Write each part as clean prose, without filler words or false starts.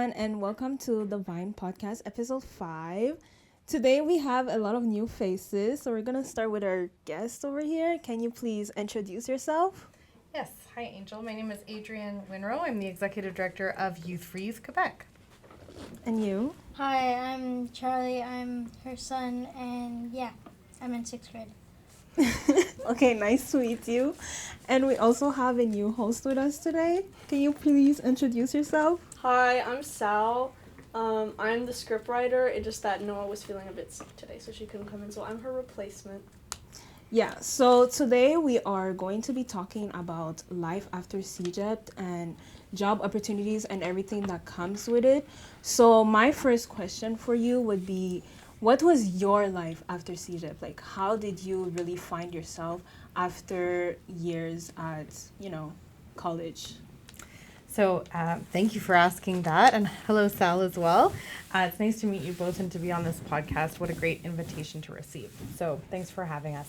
everyone, and welcome to the Vine Podcast, episode 5. Today we have a lot of new faces, so we're going to start with our guest over here. Can you please introduce yourself? Yes. Hi, Angel. My name is Adrienne Winrow. I'm the Executive Director of Youth4Youth Quebec. And you? Hi, I'm Charlie. I'm her son, and I'm in 6th grade. Okay, nice to meet you. And we also have a new host with us today. Can you please introduce yourself? Hi, I'm Sal. I'm the scriptwriter. It's just that Noah was feeling a bit sick today, so she couldn't come in, so I'm her replacement. Yeah, so today we are going to be talking about life after CEGEP and job opportunities and everything that comes with it. So my first question for you would be, what was your life after CEGEP? Like, how did you really find yourself after years at, college? So thank you for asking that. And hello, Sal, as well. It's nice to meet you both and to be on this podcast. What a great invitation to receive. So thanks for having us.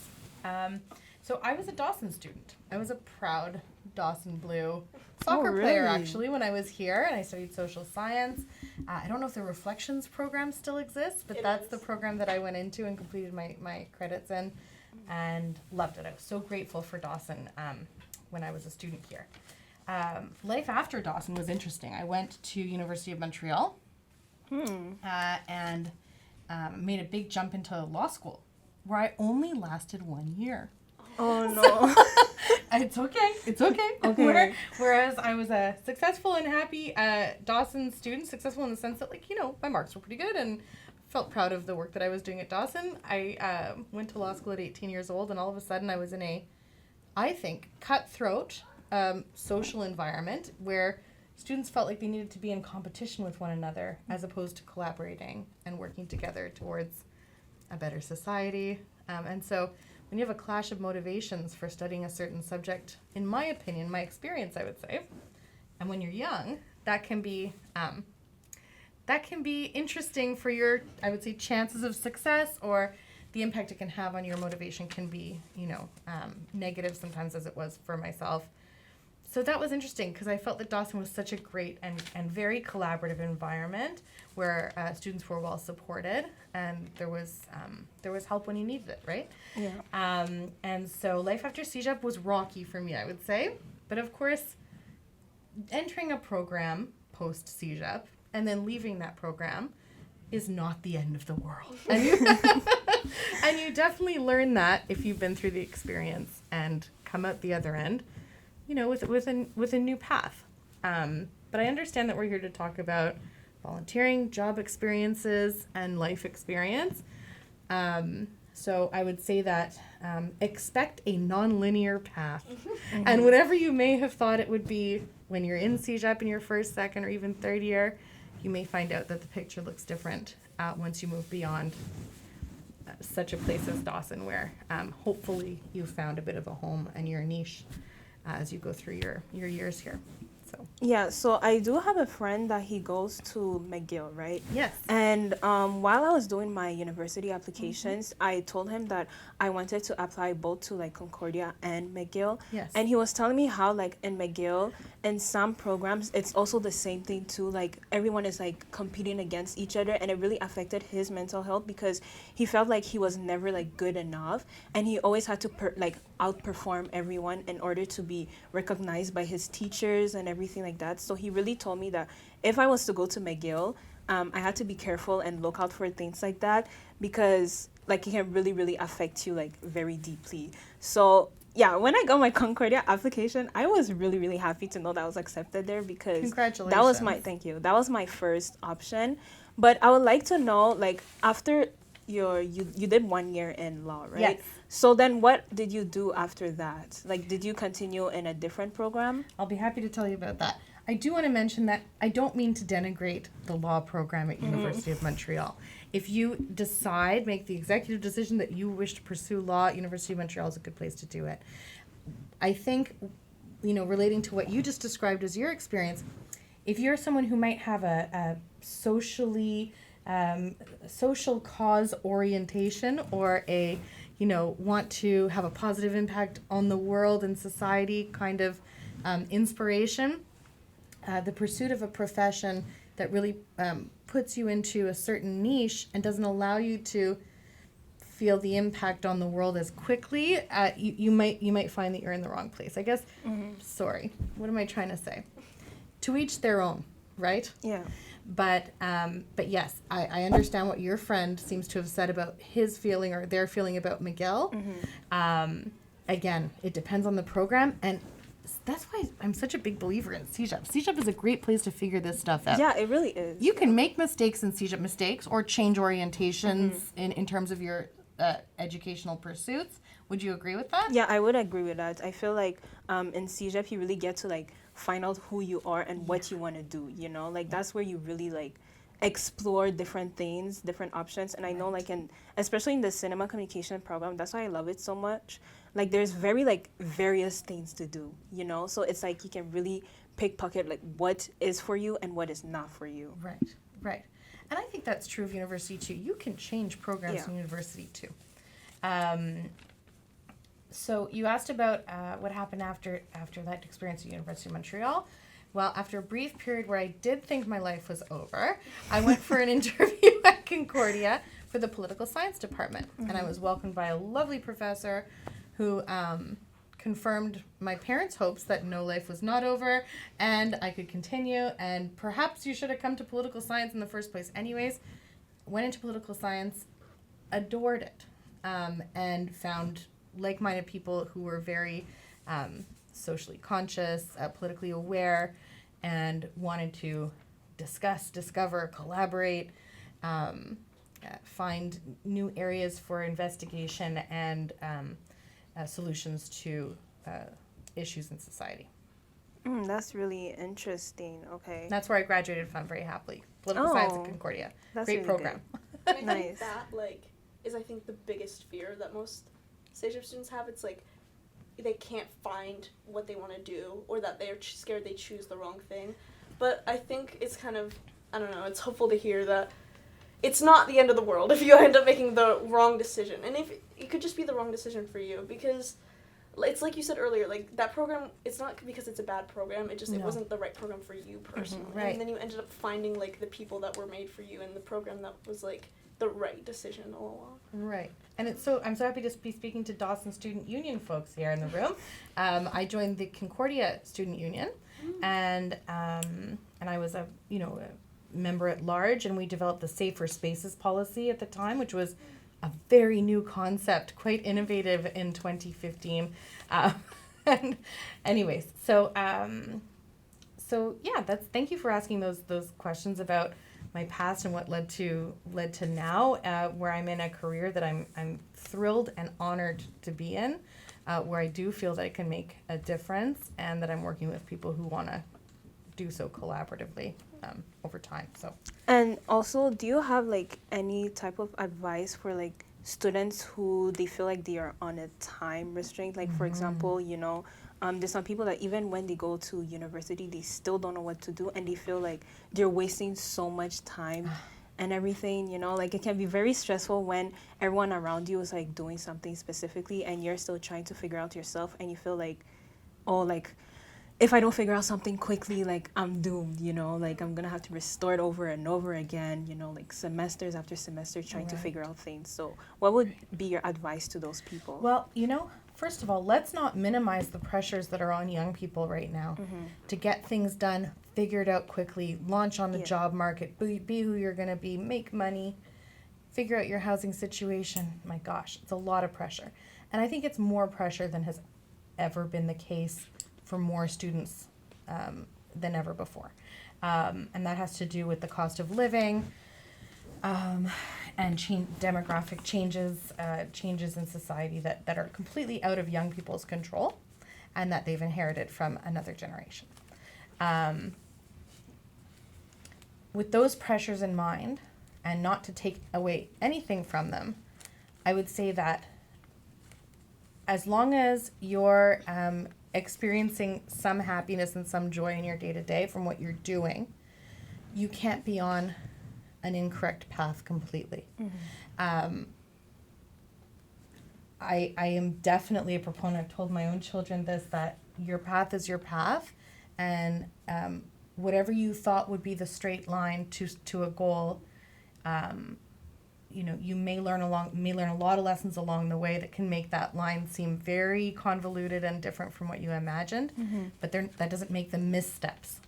So I was a Dawson student. I was a proud Dawson Blue soccer player, actually, when I was here, and I studied social science. I don't know if the Reflections program still exists, but that's the program that I went into and completed my credits in and loved it. I was so grateful for Dawson when I was a student here. Life after Dawson was interesting. I went to University of Montreal and made a big jump into law school, where I only lasted 1 year. Oh, no. It's okay. Okay. Whereas I was a successful and happy Dawson student, successful in the sense that, my marks were pretty good and felt proud of the work that I was doing at Dawson. I went to law school at 18 years old, and all of a sudden I was in a, I think, cutthroat social environment where students felt like they needed to be in competition with one another as opposed to collaborating and working together towards a better society. And so when you have a clash of motivations for studying a certain subject, in my opinion, my experience, I would say, and when you're young, that can be interesting for your, I would say, chances of success, or the impact it can have on your motivation can be, negative sometimes, as it was for myself. So that was interesting because I felt that Dawson was such a great and very collaborative environment where students were well supported and there was help when you needed it, right? Yeah. And so life after CEGEP was rocky for me, I would say. But of course, entering a program post CEGEP and then leaving that program is not the end of the world. And you definitely learn that if you've been through the experience and come out the other end, with a new path. But I understand that we're here to talk about volunteering, job experiences, and life experience. So I would say that expect a non-linear path. Mm-hmm. And whatever you may have thought it would be when you're in CEGEP in your first, second, or even third year, you may find out that the picture looks different once you move beyond such a place as Dawson, where hopefully you've found a bit of a home and your niche as you go through your years here. Yeah, so I do have a friend that he goes to McGill, right? Yes. And while I was doing my university applications, I told him that I wanted to apply both to Concordia and McGill. Yes. And he was telling me how in McGill, in some programs, it's also the same thing too. Everyone is competing against each other, and it really affected his mental health because he felt like he was never good enough, and he always had to outperform everyone in order to be recognized by his teachers and everything like that. So he really told me that if I was to go to McGill, I had to be careful and look out for things like that because it can really, really affect you very deeply. So yeah, when I got my Concordia application, I was really, really happy to know that I was accepted there because congratulations. Thank you. That was my first option. But I would like to know, after you did 1 year in law, right? Yes. So then what did you do after that? Did you continue in a different program? I'll be happy to tell you about that. I do want to mention that I don't mean to denigrate the law program at University of Montreal. If you make the executive decision that you wish to pursue law, University of Montreal is a good place to do it. I think, relating to what you just described as your experience, if you're someone who might have a social cause orientation or a want to have a positive impact on the world and society kind of inspiration, the pursuit of a profession that really puts you into a certain niche and doesn't allow you to feel the impact on the world as quickly, you might find that you're in the wrong place. I guess. Sorry, what am I trying to say? To each their own, right? Yeah. But yes, I understand what your friend seems to have said about his feeling or their feeling about Miguel. Again, it depends on the program, and that's why I'm such a big believer in CJEP. CJEP is a great place to figure this stuff out. Yeah, it really is. You can make mistakes in CJEP mistakes or change orientations in terms of your educational pursuits. Would you agree with that? Yeah, I would agree with that. I feel like in CJEP, you really get to like find out who you are and what you want to do, you know? Like that's where you really like explore different things, different options. And I know like especially in the cinema communication program, that's why I love it so much. Like there's very like various things to do, you know? So it's like you can really pickpocket like what is for you and what is not for you. Right. And I think that's true of university too. You can change programs in university too. So you asked about what happened after that experience at University of Montreal. Well, after a brief period where I did think my life was over, I went for an interview at Concordia for the political science department. And I was welcomed by a lovely professor who confirmed my parents' hopes that no, life was not over and I could continue. And perhaps you should have come to political science in the first place. Anyways, went into political science, adored it, and found like-minded people who were very socially conscious, politically aware, and wanted to discuss, discover, collaborate, find new areas for investigation and solutions to issues in society. That's really interesting. Okay. That's where I graduated from very happily. Political science at Concordia. That's Great really program. And I think Nice. that is I think the biggest fear that most stage students have. It's like they can't find what they want to do, or that they're scared they choose the wrong thing. But I think it's kind of, I don't know, it's hopeful to hear that it's not the end of the world if you end up making the wrong decision. And if it could just be the wrong decision for you, because it's like you said earlier, like that program, it's not because it's a bad program, it wasn't the right program for you personally. Right. And then you ended up finding like the people that were made for you and the program that was like the right decision all along. Right. And I'm so happy to be speaking to Dawson Student Union folks here in the room. I joined the Concordia Student Union, and I was a member at large, and we developed the Safer Spaces policy at the time, which was a very new concept, quite innovative in 2015. And anyways, so yeah, thank you for asking those questions about my past and what led to now, where I'm in a career that I'm thrilled and honored to be in, where I do feel that I can make a difference, and that I'm working with people who want to do so collaboratively over time. So. And also, do you have like any type of advice for like students who they feel like they are on a time restraint? Like for example, there's some people that even when they go to university, they still don't know what to do, and they feel like they're wasting so much time and everything, like it can be very stressful when everyone around you is like doing something specifically and you're still trying to figure out yourself, and you feel like, oh, like if I don't figure out something quickly, like I'm doomed, like I'm gonna have to restore it over and over again, like semesters after semester trying to figure out things. So what would be your advice to those people? Well, first of all, let's not minimize the pressures that are on young people right now to get things done, figure it out quickly, launch on the job market, be who you're going to be, make money, figure out your housing situation. My gosh, it's a lot of pressure. And I think it's more pressure than has ever been the case for more students than ever before. And that has to do with the cost of living, and demographic changes in society that are completely out of young people's control, and that they've inherited from another generation. With those pressures in mind, and not to take away anything from them, I would say that as long as you're experiencing some happiness and some joy in your day-to-day from what you're doing, you can't be on an incorrect path completely. I am definitely a proponent. I've told my own children this, that your path is your path, and whatever you thought would be the straight line to a goal, you may learn a lot of lessons along the way that can make that line seem very convoluted and different from what you imagined. But that doesn't make them missteps.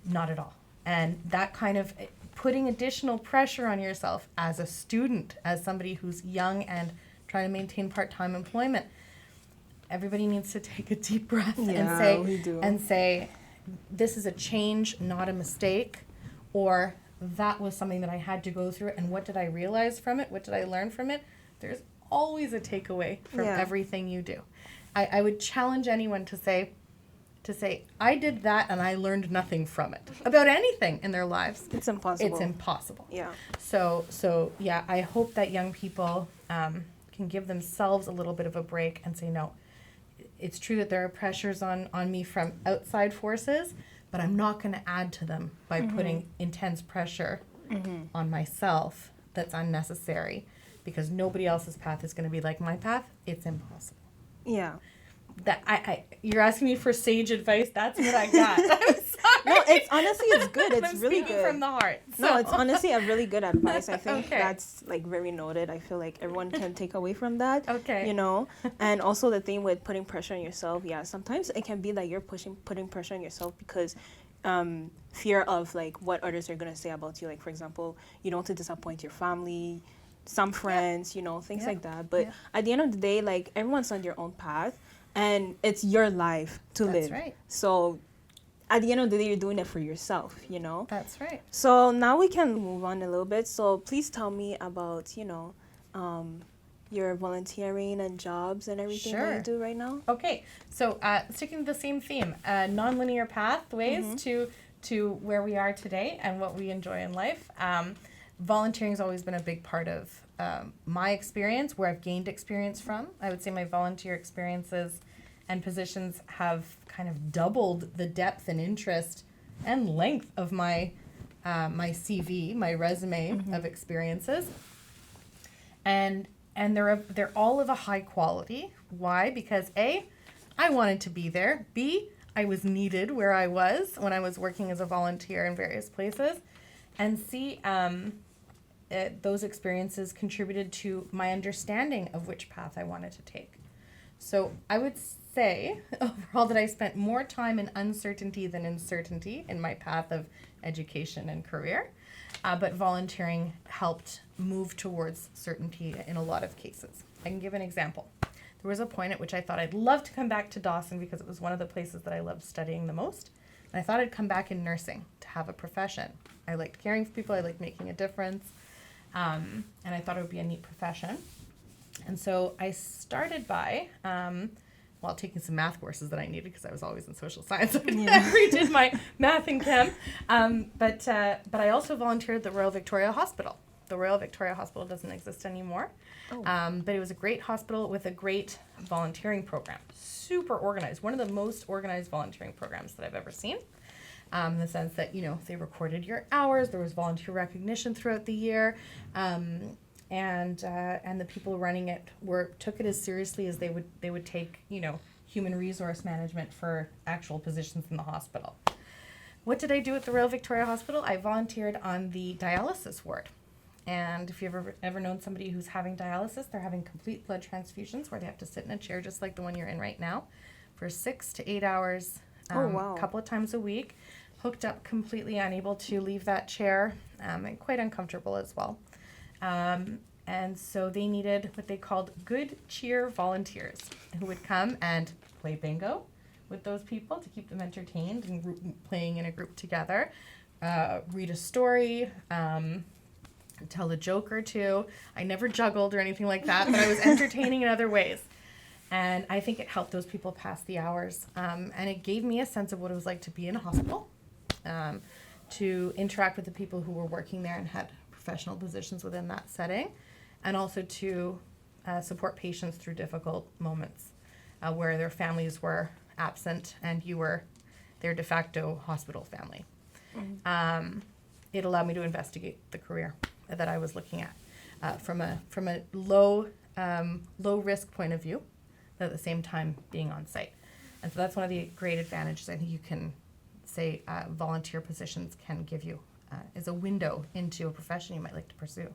Not at all. And that kind of putting additional pressure on yourself as a student, as somebody who's young and trying to maintain part-time employment, everybody needs to take a deep breath and say, this is a change, not a mistake, or that was something that I had to go through, and what did I realize from it? What did I learn from it? There's always a takeaway from everything you do. I would challenge anyone to say, I did that and I learned nothing from it about anything in their lives. It's impossible. It's impossible. Yeah. So yeah, I hope that young people can give themselves a little bit of a break and say, no, it's true that there are pressures on me from outside forces, but I'm not going to add to them by putting intense pressure on myself that's unnecessary, because nobody else's path is going to be like my path. It's impossible. Yeah. That you're asking me for sage advice. That's what I got. I'm sorry. No, it's good. It's I'm really speaking good. from the heart. No, it's honestly a really good advice. I think Okay. that's like very noted. I feel like everyone can take away from that. Okay. And also the thing with putting pressure on yourself. Yeah, sometimes it can be that you're putting pressure on yourself because fear of like what others are gonna say about you. Like, for example, you don't want to disappoint your family, some friends, things like that. But at the end of the day, like, everyone's on their own path, and it's your life to live. That's right. So at the end of the day, you're doing it for yourself, That's right. So now we can move on a little bit. So please tell me about, your volunteering and jobs and everything that Sure. you do right now. Okay, so sticking to the same theme, nonlinear pathways to where we are today and what we enjoy in life. Volunteering has always been a big part of my experience, where I've gained experience from. I would say my volunteer experiences and positions have kind of doubled the depth and interest and length of my my CV, my resume of experiences. And they're all of a high quality. Why? Because A, I wanted to be there. B, I was needed where I was when I was working as a volunteer in various places. And C, those experiences contributed to my understanding of which path I wanted to take. So I would say overall that I spent more time in uncertainty than in certainty in my path of education and career. But volunteering helped move towards certainty in a lot of cases. I can give an example. There was a point at which I thought I'd love to come back to Dawson because it was one of the places that I loved studying the most. And I thought I'd come back in nursing to have a profession. I liked caring for people. I liked making a difference. And I thought it would be a neat profession. And so I started by, taking some math courses that I needed because I was always in social science. I redid my math and chem. But I also volunteered at the Royal Victoria Hospital. The Royal Victoria Hospital doesn't exist anymore. Oh. But it was a great hospital with a great volunteering program. Super organized. One of the most organized volunteering programs that I've ever seen. In the sense that, they recorded your hours. There was volunteer recognition throughout the year. And the people running it took it as seriously as they would take, human resource management for actual positions in the hospital. What did I do at the Royal Victoria Hospital? I volunteered on the dialysis ward. And if you've ever known somebody who's having dialysis, they're having complete blood transfusions where they have to sit in a chair just like the one you're in right now for 6 to 8 hours, a couple of times a week, hooked up completely unable to leave that chair, and quite uncomfortable as well. And so they needed what they called good cheer volunteers who would come and play bingo with those people to keep them entertained and playing in a group together, read a story, tell a joke or two. I never juggled or anything like that, but I was entertaining in other ways. And I think it helped those people pass the hours. And it gave me a sense of what it was like to be in a hospital, to interact with the people who were working there and had professional positions within that setting, and also to support patients through difficult moments where their families were absent and you were their de facto hospital family. Mm-hmm. It allowed me to investigate the career that I was looking at from a low risk point of view, but at the same time being on site. And so that's one of the great advantages I think you can say volunteer positions can give you is a window into a profession you might like to pursue.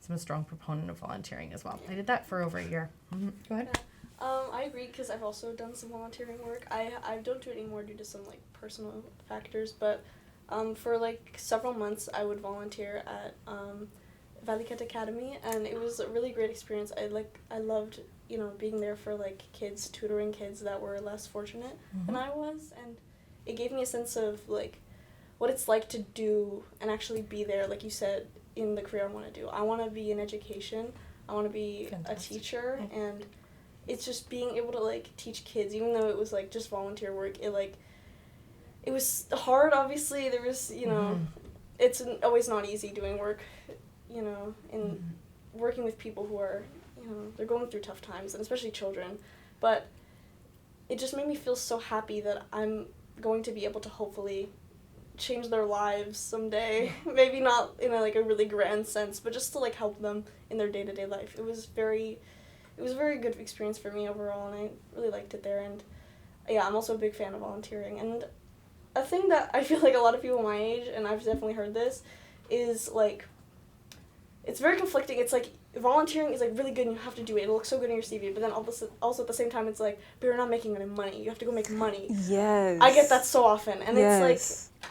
So I'm a strong proponent of volunteering as well. I did that for over a year. Go ahead. I agree because I've also done some volunteering work. I don't do it anymore due to some like personal factors, but for like several months I would volunteer at Valleycat Academy, and it was a really great experience. I loved being there for like kids, tutoring kids that were less fortunate than I was, and it gave me a sense of like what it's like to do and actually be there, like you said, in the career I want to do. I want to be in education. I want to be a teacher, and it's just being able to like teach kids, even though it was like just volunteer work. It was hard. Obviously, there was it's always not easy doing work, and working with people who are they're going through tough times, and especially children. But it just made me feel so happy that I'm going to be able to hopefully change their lives someday. Maybe not in a really grand sense, but just to like help them in their day-to-day life. It was a very good experience for me overall, and I really liked it there. And yeah, I'm also a big fan of volunteering. And a thing that I feel like a lot of people my age, and I've definitely heard this, is like it's very conflicting. It's like volunteering is like really good and you have to do it. It looks so good on your CV, but then also at the same time it's like, but you're not making any money. You have to go make money. Yes. I get that so often, and it's like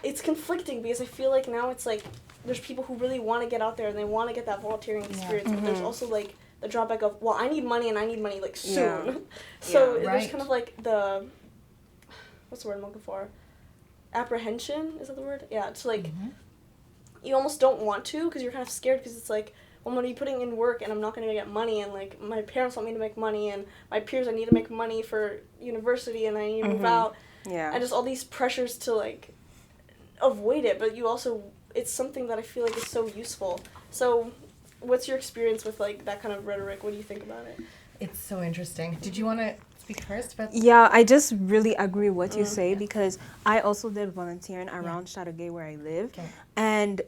it's conflicting because I feel like now it's like there's people who really want to get out there and they want to get that volunteering experience, but there's also like the drawback of, well, I need money and I need money like soon. Yeah. So Yeah. there's kind of like the, what's the word I'm looking for? Apprehension, is that the word? Yeah, it's like you almost don't want to because you're kind of scared because it's like, well, I'm going to be putting in work and I'm not going to get money, and like my parents want me to make money, and my peers, I need to make money for university and I need to move out. Yeah. And just all these pressures to like avoid it, but you also, it's something that I feel like is so useful. So what's your experience with like that kind of rhetoric? What do you think about it? It's so interesting. Did you want to speak first about Yeah, I just really agree what you say because I also did volunteering around Chateauguay where I live. Okay. And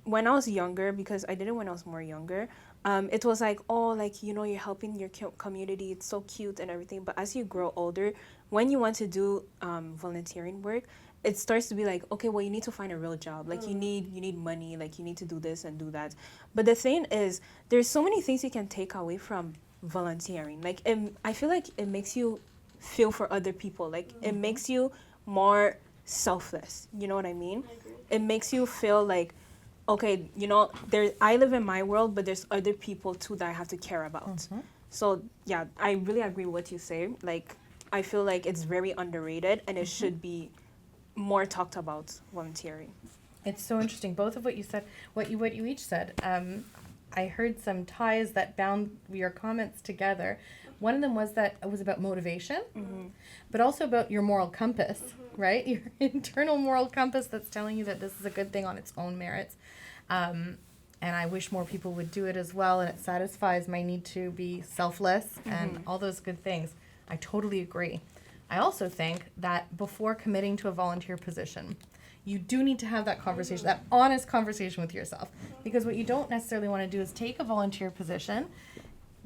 when I was younger, because I did it when I was more younger, it was like, oh, like, you're helping your community. It's so cute and everything. But as you grow older, when you want to do volunteering work, it starts to be like, okay, well, you need to find a real job. Like, you need money. Like, you need to do this and do that. But the thing is, there's so many things you can take away from volunteering. Like, I feel like it makes you feel for other people. Like, it makes you more selfless. You know what I mean? I agree. It makes you feel like, okay, I live in my world, but there's other people too that I have to care about. So yeah, I really agree with what you say. Like, I feel like it's very underrated and it should be more talked about, volunteering. It's so interesting. Both of what you said, what you each said. I heard some ties that bound your comments together. One of them was that it was about motivation, but also about your moral compass, right? Your internal moral compass that's telling you that this is a good thing on its own merits. And I wish more people would do it as well, and it satisfies my need to be selfless and all those good things. I totally agree. I also think that before committing to a volunteer position, you do need to have that conversation, that honest conversation with yourself. Because what you don't necessarily want to do is take a volunteer position,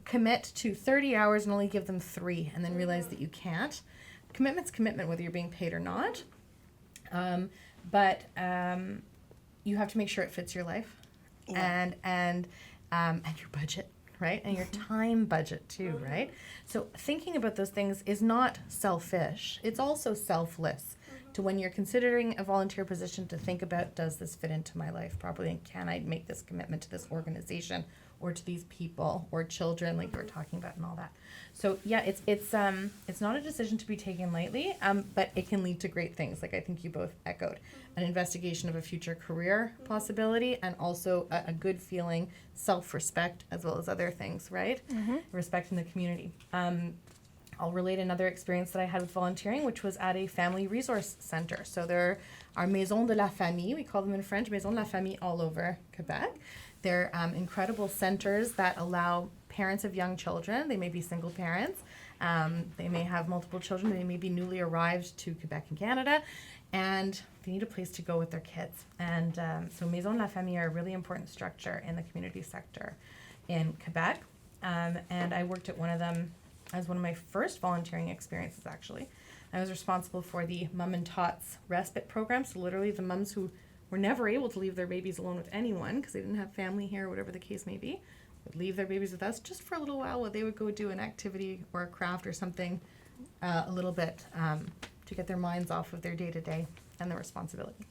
commit to 30 hours and only give them 3, and then realize that you can't. Commitment's commitment, whether you're being paid or not. But you have to make sure it fits your life and your budget, right? And your time budget too, right? So thinking about those things is not selfish. It's also selfless. To when you're considering a volunteer position, to think about, does this fit into my life properly, and can I make this commitment to this organization or to these people or children, like you were talking about, and all that. So yeah, it's not a decision to be taken lightly, but it can lead to great things, like I think you both echoed. An investigation of a future career possibility, and also a good feeling, self-respect, as well as other things, right? Respect in the community. I'll relate another experience that I had with volunteering, which was at a family resource center. So there are Maisons de la Famille, we call them in French, Maisons de la Famille all over Quebec. They're incredible centers that allow parents of young children, they may be single parents, they may have multiple children, they may be newly arrived to Quebec and Canada, and they need a place to go with their kids. And so Maisons de la Famille are a really important structure in the community sector in Quebec. And I worked at one of them as one of my first volunteering experiences, actually. I was responsible for the Mum and Tots respite program. So literally the mums who were never able to leave their babies alone with anyone because they didn't have family here or whatever the case may be, would leave their babies with us just for a little while they would go do an activity or a craft or something a little bit to get their minds off of their day-to-day and the responsibility.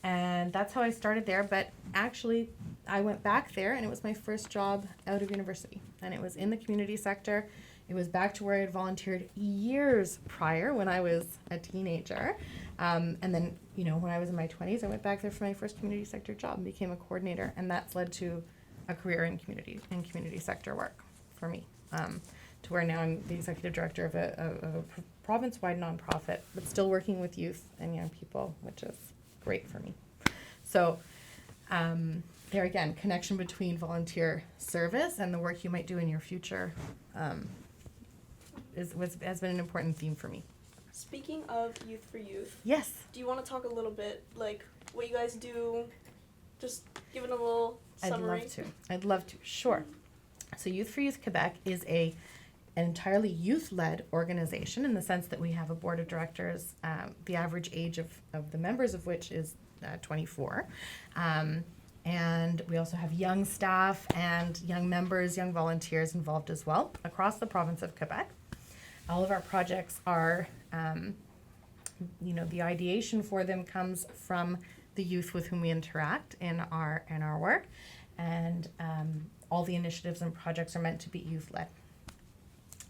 And that's how I started there. But actually, I went back there, and it was my first job out of university. And it was in the community sector. It was back to where I had volunteered years prior when I was a teenager. And then, when I was in my 20s, I went back there for my first community sector job and became a coordinator. And that's led to a career in community sector work for me, to where now I'm the executive director of a province-wide nonprofit, but still working with youth and young people, which is great for me. So there again, connection between volunteer service and the work you might do in your future has been an important theme for me. Speaking of Youth4Youth, Yes. do you want to talk a little bit, like, what you guys do? Just give it a little summary. I'd love to. Sure. So Youth4Youth Quebec is an entirely youth-led organization in the sense that we have a board of directors, the average age of the members of which is 24. And we also have young staff and young members, young volunteers involved as well across the province of Quebec. All of our projects are, the ideation for them comes from the youth with whom we interact in our work, and all the initiatives and projects are meant to be youth-led.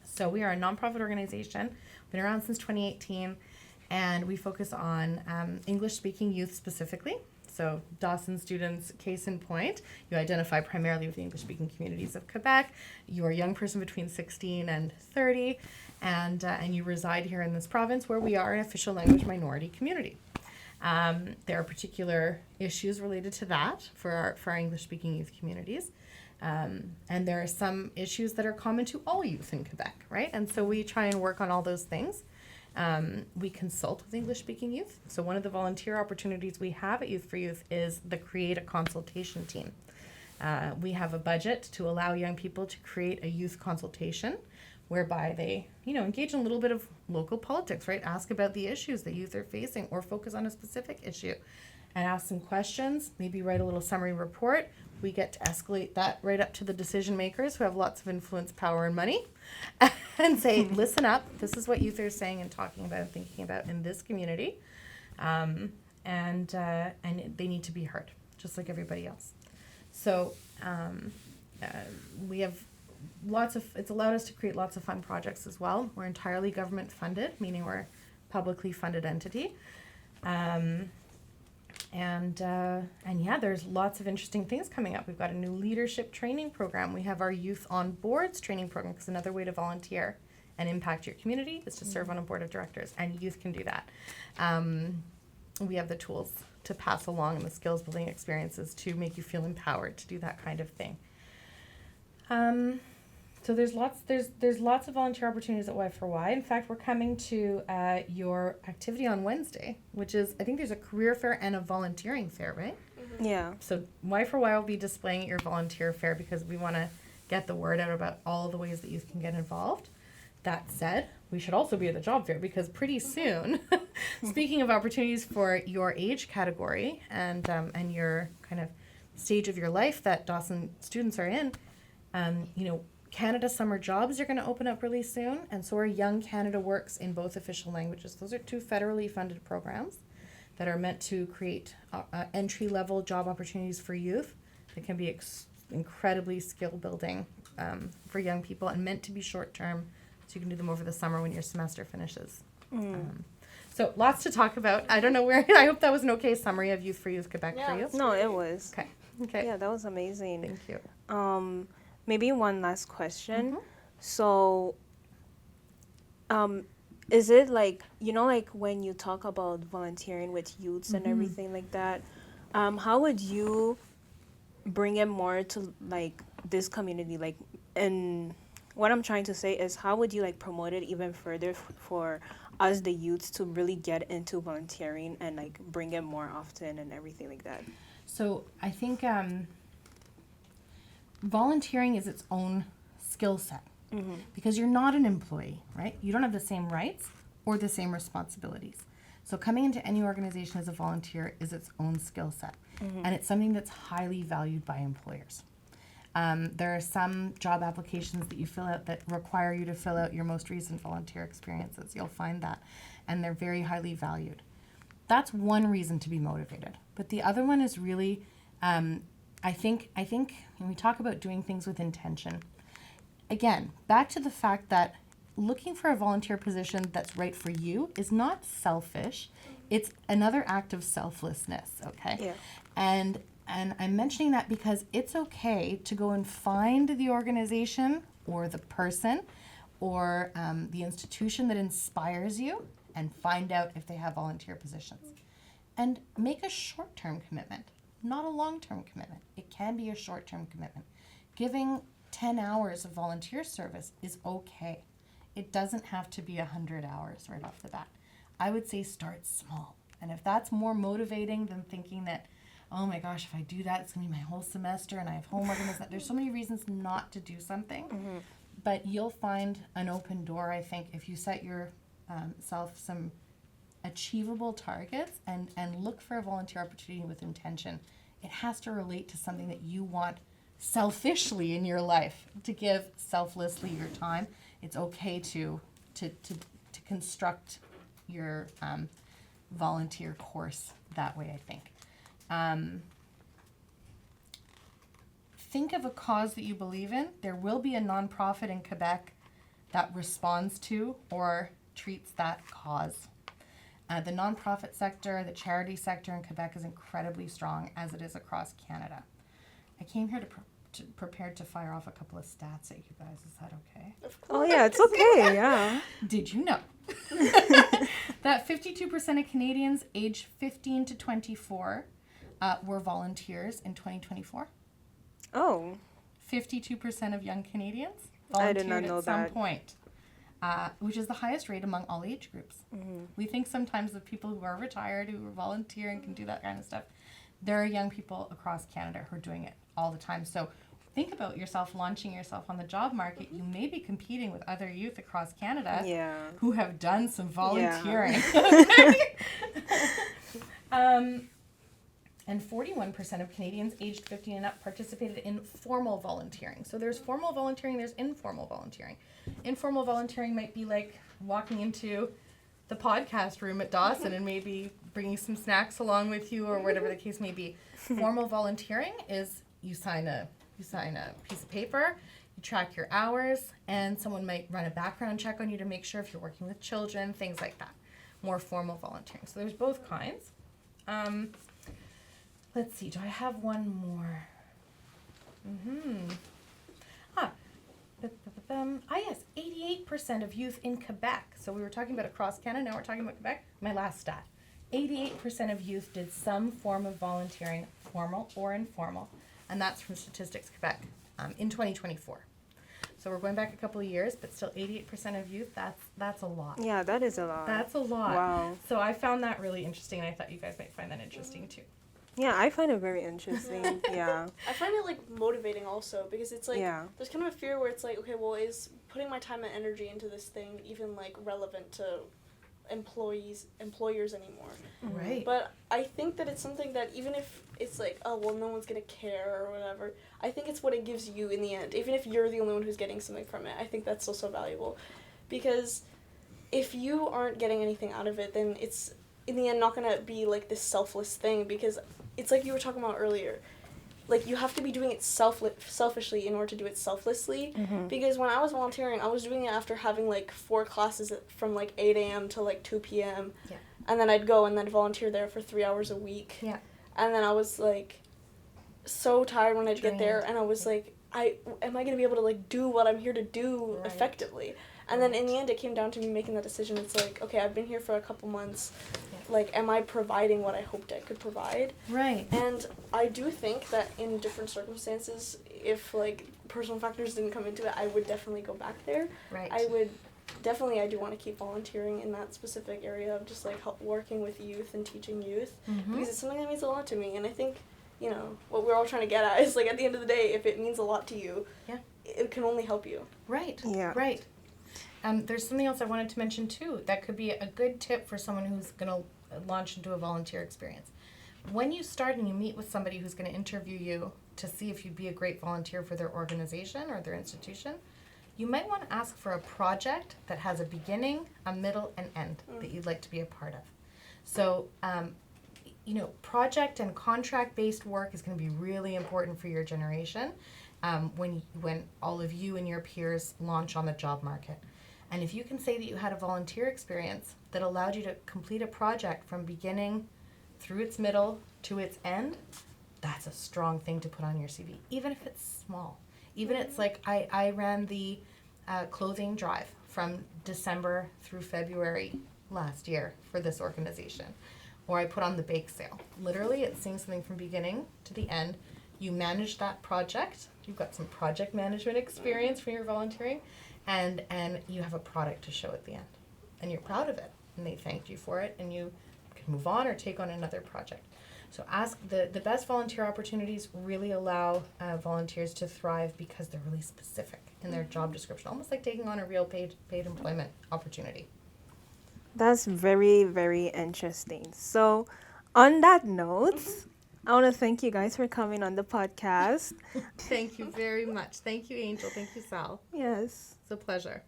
So we are a nonprofit organization, been around since 2018, and we focus on English-speaking youth specifically. So Dawson students, case in point, you identify primarily with the English-speaking communities of Quebec. You're a young person between 16 and 30, and you reside here in this province where we are an official language minority community. There are particular issues related to that for our English-speaking youth communities. And there are some issues that are common to all youth in Quebec, right? And so we try and work on all those things. We consult with English-speaking youth. So one of the volunteer opportunities we have at Youth4Youth is the Create a Consultation team. We have a budget to allow young people to create a youth consultation whereby they, engage in a little bit of local politics, right? Ask about the issues that youth are facing or focus on a specific issue and ask some questions, maybe write a little summary report. We get to escalate that right up to the decision makers who have lots of influence, power, and money and say, listen up, this is what youth are saying and talking about and thinking about in this community. And they need to be heard, just like everybody else. So we have it's allowed us to create lots of fun projects as well. We're entirely government funded, meaning we're a publicly funded entity. And there's lots of interesting things coming up. We've got a new leadership training program. We have our Youth on Boards training program, because another way to volunteer and impact your community is to serve on a board of directors, and youth can do that. We have the tools to pass along and the skills building experiences to make you feel empowered to do that kind of thing. So there's lots of volunteer opportunities at Y4Y. In fact, we're coming to your activity on Wednesday, which is, I think there's a career fair and a volunteering fair, right? Mm-hmm. Yeah. So Y4Y will be displaying at your volunteer fair because we want to get the word out about all the ways that youth can get involved. That said, we should also be at the job fair because pretty soon, speaking of opportunities for your age category and your kind of stage of your life that Dawson students are in, Canada Summer Jobs are going to open up really soon, and so are Young Canada Works in both official languages. Those are 2 federally funded programs that are meant to create entry-level job opportunities for youth that can be incredibly skill-building for young people and meant to be short-term, so you can do them over the summer when your semester finishes. So lots to talk about. I don't know where, I hope that was an okay summary of Youth4Youth Quebec for you. No, it was. Okay. Yeah, that was amazing. Thank you. Maybe one last question. Mm-hmm. So, is it like, when you talk about volunteering with youths and everything like that, how would you bring it more to like this community? Like, and what I'm trying to say is, how would you like promote it even further for us, the youths, to really get into volunteering and like bring it more often and everything like that? So I think volunteering is its own skill set because you're not an employee, right? You don't have the same rights or the same responsibilities. So coming into any organization as a volunteer is its own skill set, and it's something that's highly valued by employers. There are some job applications that you fill out that require you to fill out your most recent volunteer experiences. You'll find that, and they're very highly valued. That's one reason to be motivated. But the other one is really, I think when we talk about doing things with intention, again, back to the fact that looking for a volunteer position that's right for you is not selfish. It's another act of selflessness, okay? Yeah. And I'm mentioning that because it's okay to go and find the organization or the person or the institution that inspires you and find out if they have volunteer positions. And make a short-term commitment, not a long-term commitment. It can be a short-term commitment. Giving 10 hours of volunteer service is okay. It doesn't have to be 100 hours right off the bat. I would say start small. And if that's more motivating than thinking that, oh my gosh, if I do that, it's going to be my whole semester and I have homework and this, that. There's so many reasons not to do something. But you'll find an open door, I think, if you set yourself some achievable targets and look for a volunteer opportunity with intention. It has to relate to something that you want selfishly in your life, to give selflessly your time. It's okay to construct your volunteer course that way, I think. Think of a cause that you believe in. There will be a nonprofit in Quebec that responds to or treats that cause. The nonprofit sector, the charity sector in Quebec is incredibly strong, as it is across Canada. I came here prepared to fire off a couple of stats at you guys. Is that okay? Oh yeah, it's okay. Yeah. Did you know that 52% of Canadians aged 15 to 24 were volunteers in 2024? Oh. 52% of young Canadians I did not volunteered know at some that. point, which is the highest rate among all age groups. We think sometimes of people who are retired, who volunteer and can do that kind of stuff. There are young people across Canada who are doing it all the time. So think about yourself launching yourself on the job market. You may be competing with other youth across Canada who have done some volunteering. And 41% of Canadians aged 50 and up participated in formal volunteering. So there's formal volunteering, there's informal volunteering. Informal volunteering might be like walking into the podcast room at Dawson and maybe bringing some snacks along with you or whatever the case may be. Formal volunteering is you sign a piece of paper, you track your hours, and someone might run a background check on you to make sure if you're working with children, things like that. More formal volunteering. So there's both kinds. Let's see, do I have one more? Yes, 88% of youth in Quebec. So we were talking about across Canada, now we're talking about Quebec. My last stat. 88% of youth did some form of volunteering, formal or informal. And that's from Statistics Quebec in 2024. So we're going back a couple of years, but still 88% of youth, that's a lot. Yeah, that is a lot. That's a lot. Wow. So I found that really interesting, and I thought you guys might find that interesting too. Yeah, I find it very interesting. Yeah. I find it like motivating also because it's like there's kind of a fear where it's like, okay, well, is putting my time and energy into this thing even like relevant to employers anymore? Right. But I think that it's something that even if it's like, oh well, no one's gonna care or whatever, I think it's what it gives you in the end. Even if you're the only one who's getting something from it, I think that's still so valuable, because if you aren't getting anything out of it, then it's in the end not gonna be like this selfless thing, because it's like you were talking about earlier. Like, you have to be doing it selfishly in order to do it selflessly. Because when I was volunteering, I was doing it after having, like, 4 classes from, like, 8 a.m. to, like, 2 p.m. Yeah. And then I'd go and then volunteer there for 3 hours a week. Yeah. And then I was, like, so tired when I'd get there. And I was like, am I going to be able to, like, do what I'm here to do effectively? And then in the end, it came down to me making that decision. It's like, okay, I've been here for a couple months. Like, am I providing what I hoped I could provide? Right. And I do think that in different circumstances, if, like, personal factors didn't come into it, I would definitely go back there. Right. I do want to keep volunteering in that specific area of just, like, working with youth and teaching youth. Because it's something that means a lot to me. And I think, you know, what we're all trying to get at is, like, at the end of the day, if it means a lot to you, it can only help you. Right. Yeah. Right. There's something else I wanted to mention too. That could be a good tip for someone who's going to launch into a volunteer experience. When you start and you meet with somebody who's going to interview you to see if you'd be a great volunteer for their organization or their institution, you might want to ask for a project that has a beginning, a middle, and end that you'd like to be a part of. So, project and contract-based work is going to be really important for your generation when all of you and your peers launch on the job market. And if you can say that you had a volunteer experience that allowed you to complete a project from beginning through its middle to its end, that's a strong thing to put on your CV, even if it's small. Even it's like I ran the clothing drive from December through February last year for this organization. Or I put on the bake sale. Literally, it's seeing something from beginning to the end. You manage that project. You've got some project management experience from your volunteering, and you have a product to show at the end. And you're proud of it, and they thanked you for it, and you can move on or take on another project. So ask the best volunteer opportunities really allow volunteers to thrive because they're really specific in their job description, almost like taking on a real paid employment opportunity. That's very, very interesting. So, on that note, I want to thank you guys for coming on the podcast. Thank you very much. Thank you, Angel. Thank you, Sal. Yes. It's a pleasure.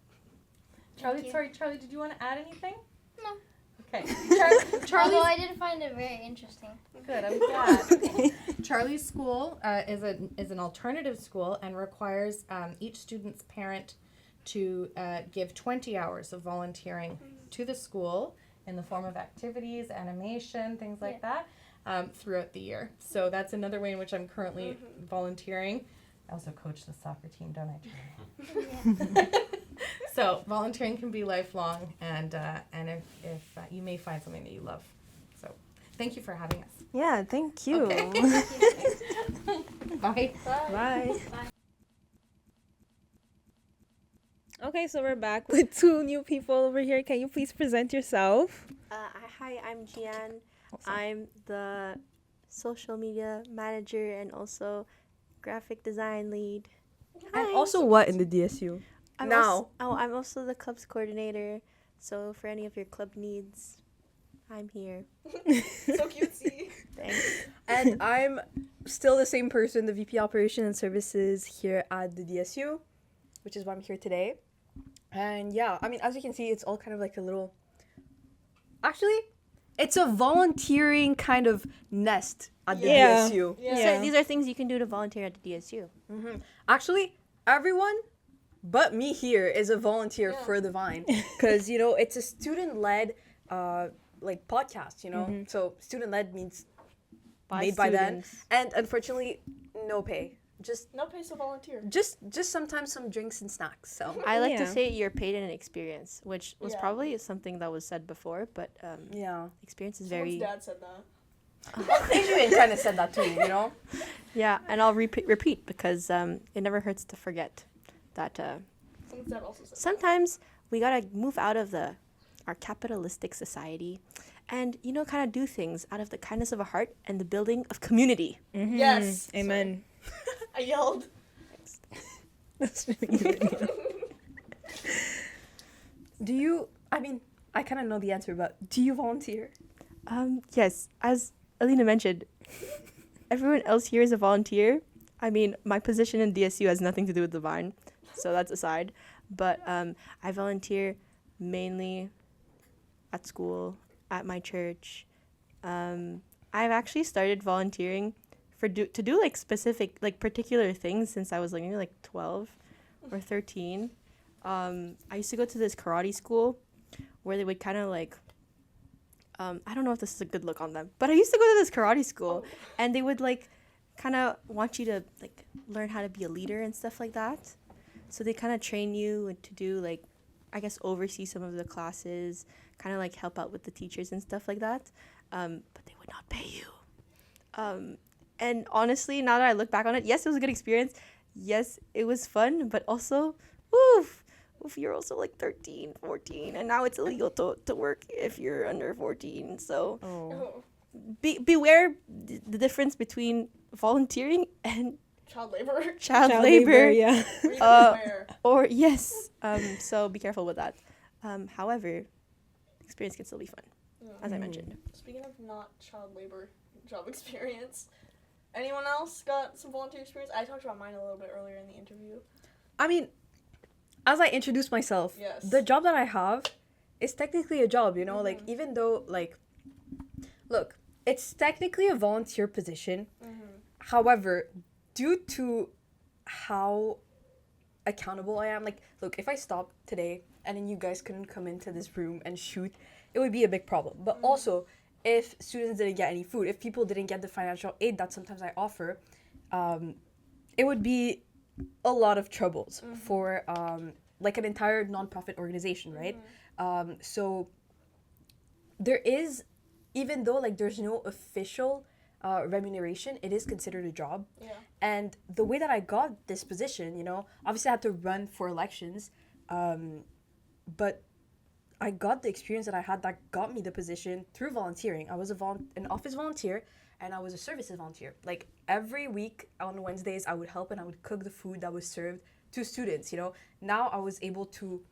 Thank Charlie, you. did you want to add anything? No. Okay. Although Charlie's I did find it very interesting. good. I'm glad. Charlie's school is an alternative school and requires each student's parent to give 20 hours of volunteering to the school in the form of activities, animation, things like that, throughout the year. So that's another way in which I'm currently volunteering. I also coach the soccer team, don't I, Charlie? So volunteering can be lifelong, and if you may find something that you love. So thank you for having us. Yeah, thank you. Okay. Bye. Bye. Okay, so we're back with two new people over here. Can you please present yourself? Hi, I'm Gian. I'm the social media manager and also graphic design lead. And Hi. also what in the DSU? I'm now. I'm also the club's coordinator. So for any of your club needs, I'm here. So cutesy. Thanks. And I'm still the same person, the VP Operation and Services here at the DSU, which is why I'm here today. And yeah, I mean, as you can see, it's all kind of like a little... Actually, it's a volunteering kind of nest at the DSU. Yeah. So these are things you can do to volunteer at the DSU. Actually, everyone but me here is a volunteer for the Vine. Because, it's a student-led podcast, So student-led means made by them. And unfortunately, no pay. Just No pay, so volunteer. just sometimes some drinks and snacks. So I like Yeah. to say you're paid in an experience, which was Yeah. probably something that was said before, but yeah, experience is Someone's very... dad said that. Adrienne kind of said that too. Yeah, and I'll repeat because it never hurts to forget that Someone's dad also said sometimes we gotta move out of our capitalistic society and kind of do things out of the kindness of a heart and the building of community. Mm-hmm. Yes. Amen. I yelled. That's really good. Do you? I mean, I kind of know the answer, but do you volunteer? Yes, as Alina mentioned, everyone else here is a volunteer. I mean, my position in DSU has nothing to do with the Vine, so that's aside. But I volunteer mainly at school, at my church. I've actually started volunteering to do like specific, like particular things since I was like maybe like 12 or 13. I used to go to this karate school where they would kind of like, I don't know if this is a good look on them, but I used to go to this karate school and they would like kind of want you to like learn how to be a leader and stuff like that. So they kind of train you and to do like, I guess, oversee some of the classes, kind of like help out with the teachers and stuff like that. But they would not pay you. And honestly, now that I look back on it, yes, it was a good experience. Yes, it was fun, but also, oof, you're also like 13, 14, and now it's illegal to work if you're under 14. So beware the difference between volunteering and child labor. child labor. Yeah. Or even Uh, where. Or yes. So be careful with that. However, experience can still be fun, as I mentioned. Speaking of not child labor job experience, anyone else got some volunteer experience? I talked about mine a little bit earlier in the interview. I mean, as I introduced myself, Yes. the job that I have is technically a job, you know? Like, Mhm. even though, like, look, it's technically a volunteer position. However, due to how accountable I am, like, look, if I stopped today and then you guys couldn't come into this room and shoot, it would be a big problem. But also, if students didn't get any food, if people didn't get the financial aid that sometimes I offer, it would be a lot of troubles for like an entire nonprofit organization, right? So there is, even though like there's no official remuneration, it is considered a job. Yeah. And the way that I got this position, you know, obviously I had to run for elections, but I got the experience that I had that got me the position through volunteering. I was an office volunteer, and I was a services volunteer. Like every week on Wednesdays, I would help and I would cook the food that was served to students, you know. Now I was able to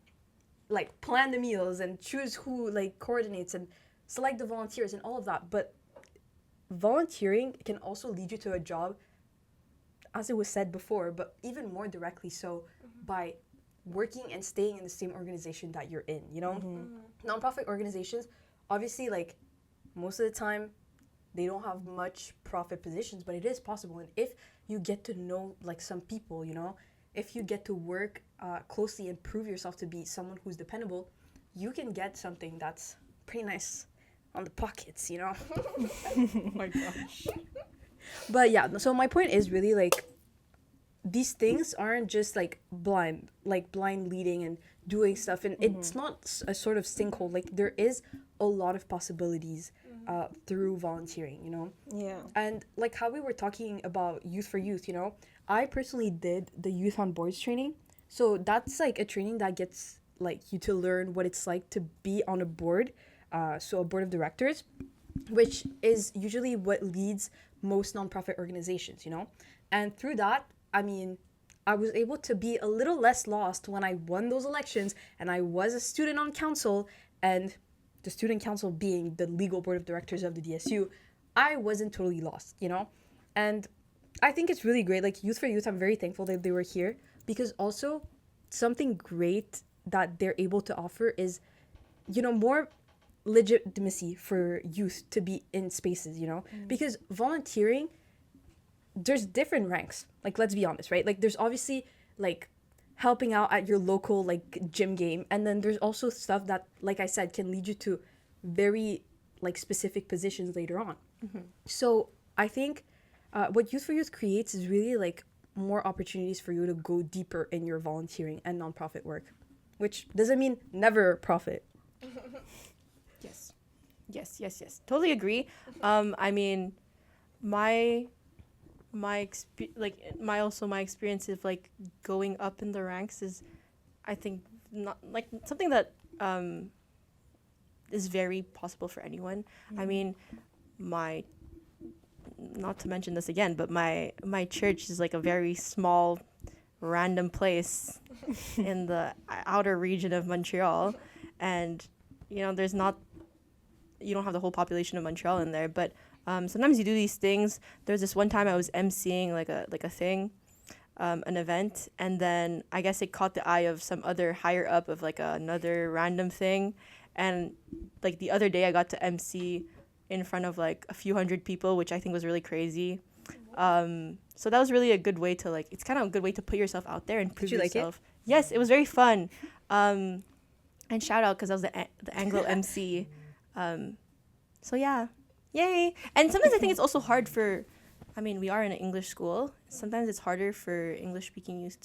like plan the meals and choose who like coordinates and select the volunteers and all of that. But volunteering can also lead you to a job, as it was said before, but even more directly so by working and staying in the same organization that you're in, you know? Nonprofit organizations, obviously, like, most of the time, they don't have much profit positions, but it is possible. And if you get to know, like, some people, you know, if you get to work closely and prove yourself to be someone who's dependable, you can get something that's pretty nice on the pockets, you know? Oh my gosh. But yeah, so my point is really, like, these things aren't just like blind leading and doing stuff, and it's not a sort of sinkhole. Like there is a lot of possibilities through volunteering, you know. Yeah. And like how we were talking about Youth4Youth, you know, I personally did the Youth on Boards training. So that's like a training that gets like you to learn what it's like to be on a board, so a board of directors, which is usually what leads most nonprofit organizations, you know. And through that, I mean, I was able to be a little less lost when I won those elections and I was a student on council, and the student council being the legal board of directors of the DSU, I wasn't totally lost, you know? And I think it's really great. Like Youth4Youth, I'm very thankful that they were here, because also something great that they're able to offer is, you know, more legitimacy for youth to be in spaces, you know? Because volunteering, there's different ranks. Like, let's be honest, right? Like, there's obviously, like, helping out at your local, like, gym game. And then there's also stuff that, like I said, can lead you to very, like, specific positions later on. So I think what Youth4Youth creates is really, like, more opportunities for you to go deeper in your volunteering and nonprofit work, which doesn't mean never profit. Yes. Totally agree. I mean, my experience of like going up in the ranks is, I think, not like something that is very possible for anyone. I mean, not to mention this again, but my church is like a very small, random place in the outer region of Montreal, and you know, you don't have the whole population of Montreal in there, but sometimes you do these things. There's this one time I was emceeing like a thing, an event, and then I guess it caught the eye of some other higher up of like another random thing, and like the other day I got to MC in front of like a few hundred people, which I think was really crazy. So that was really a good way to like, it's kind of a good way to put yourself out there and prove you like it? yourself. Yes, it was very fun. And shout out because I was the Anglo MC. So yeah, yay. And sometimes I think it's also hard for, I mean, we are in an English school. Sometimes it's harder for English speaking youth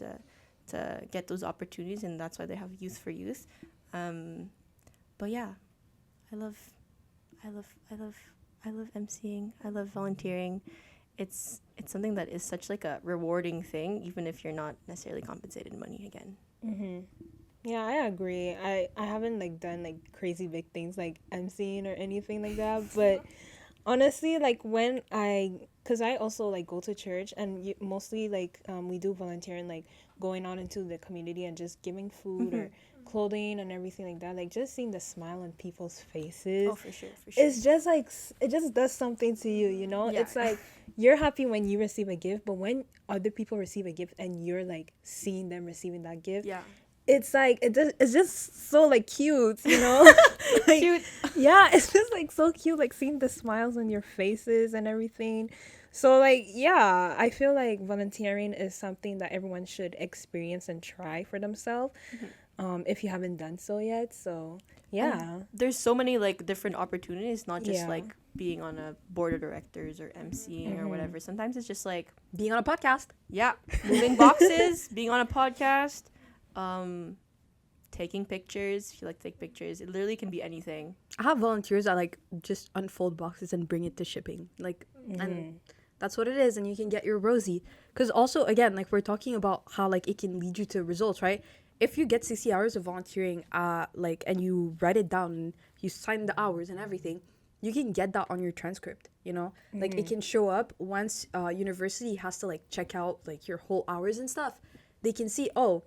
to get those opportunities, and that's why they have Youth4Youth. But yeah, I love emceeing. I love volunteering. It's something that is such like a rewarding thing, even if you're not necessarily compensated in money again. Yeah, I agree. I haven't like done like crazy big things like emceeing or anything like that, but Honestly, like when because I also like go to church and mostly like we do volunteering, like going out into the community and just giving food or clothing and everything like that. Like just seeing the smile on people's faces. Oh, for sure, for sure. It's just like it just does something to you, you know. Yeah. It's like you're happy when you receive a gift, but when other people receive a gift and you're like seeing them receiving that gift, Yeah. it's like it's just so like cute, you know. Like, Cute. yeah, it's just like so cute, like seeing the smiles on your faces and everything. So like yeah, I feel like volunteering is something that everyone should experience and try for themselves, if you haven't done so yet. So yeah. There's so many like different opportunities, not just Yeah. like being on a board of directors or MCing or whatever. Sometimes it's just like, Being on a podcast. yeah, moving boxes, being on a podcast, taking pictures. If you like to take pictures, it literally can be anything. I have volunteers that like just unfold boxes and bring it to shipping. Like, and that's what it is. And you can get your Rosie. Because also, again, like we're talking about how like it can lead you to results, right? If you get 60 hours of volunteering, like, and you write it down, and you sign the hours and everything, you can get that on your transcript, you know? Like it can show up once university has to like check out like your whole hours and stuff. They can see, oh,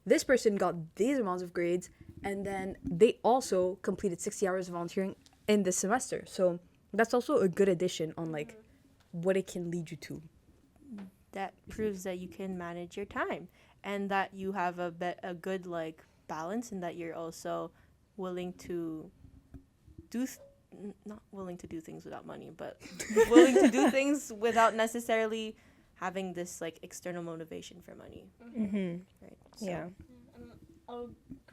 this person got these amounts of grades, and then they also completed 60 hours of volunteering in this semester. So that's also a good addition on like what it can lead you to. That proves that you can manage your time and that you have a good like balance, and that you're also willing to not willing to do things without money, but willing to do things without necessarily having this like external motivation for money. Right. So, Yeah. And a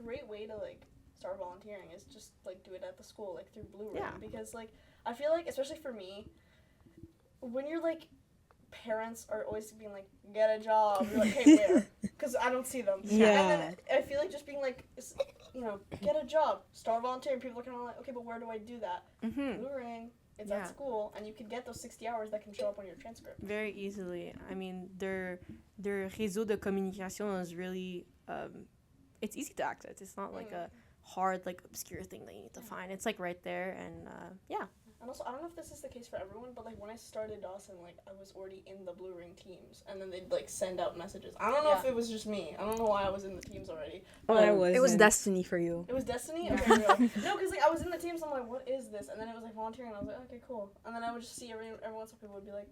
great way to like start volunteering is just like do it at the school, like through Blue Ring. Yeah. Because like I feel like, especially for me, when you're like parents are always being like, get a job, you're like, hey, where? Because I don't see them. Yeah. And then I feel like just being like, you know, get a job, start volunteering. People are kind of like, okay, but where do I do that? Blue Ring. It's Yeah. at school, and you can get those 60 hours that can show up on your transcript. very easily. I mean, their réseau de communication is really it's easy to access. It's not like a hard like obscure thing that you need to find. It's like right there, and yeah. And also, I don't know if this is the case for everyone, but like when I started Dawson, like I was already in the Blue Ring teams, and then they'd like send out messages. I don't know if it was just me. I don't know why I was in the teams already. I was. It was destiny for you. It was destiny. Okay, no, because like I was in the teams. I'm like, what is this? And then it was like volunteering. And I was like, okay, cool. And then I would just see every once people would be like,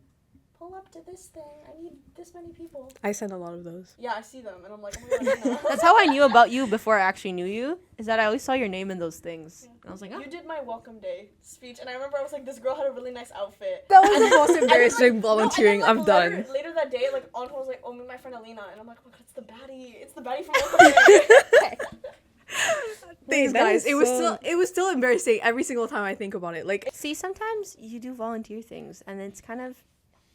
pull up to this thing. I need this many people. I sent a lot of those. Yeah, I see them, and I'm like, oh my god, no. That's how I knew about you before I actually knew you. Is that I always saw your name in those things. And I was like, oh. You did my welcome day speech, and I remember I was like, this girl had a really nice outfit. That was the most And then, embarrassing like, volunteering no, and I've then, done. Later that day, like Antoine was like, "Oh, meet my friend Alina," and I'm like, "Oh my god, it's the baddie! It's the baddie from welcome day." Thanks, that guys. is It was still embarrassing every single time I think about it. Like See, sometimes you do volunteer things, and it's kind of